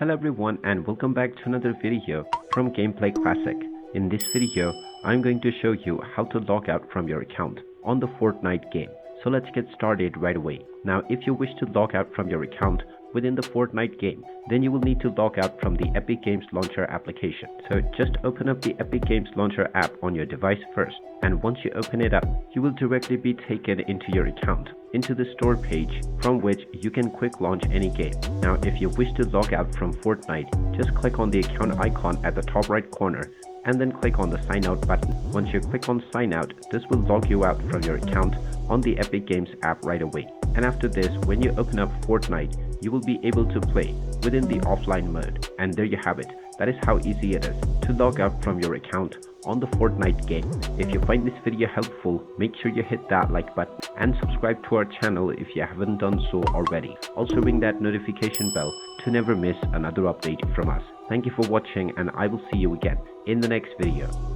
Hello everyone and welcome back to another video from Gameplay Classic. In this video, I'm going to show you how to log out from your account on the Fortnite game. So let's get started right away. Now if you wish to log out from your account within the Fortnite game, then you will need to log out from the Epic Games Launcher application. So just open up the Epic Games Launcher app on your device first, and once you open it up, you will directly be taken into your account, into the store page from which you can quick launch any game. Now if you wish to log out from Fortnite, just click on the account icon at the top right corner and then click on the sign out button. Once you click on sign out, this will log you out from your account on the Epic Games app right away. And after this, when you open up Fortnite, you will be able to play within the offline mode. And there you have it. That is how easy it is to log out from your account on the Fortnite game. If you find this video helpful, make sure you hit that like button and subscribe to our channel if you haven't done so already. Also ring that notification bell to never miss another update from us. Thank you for watching, and I will see you again in the next video.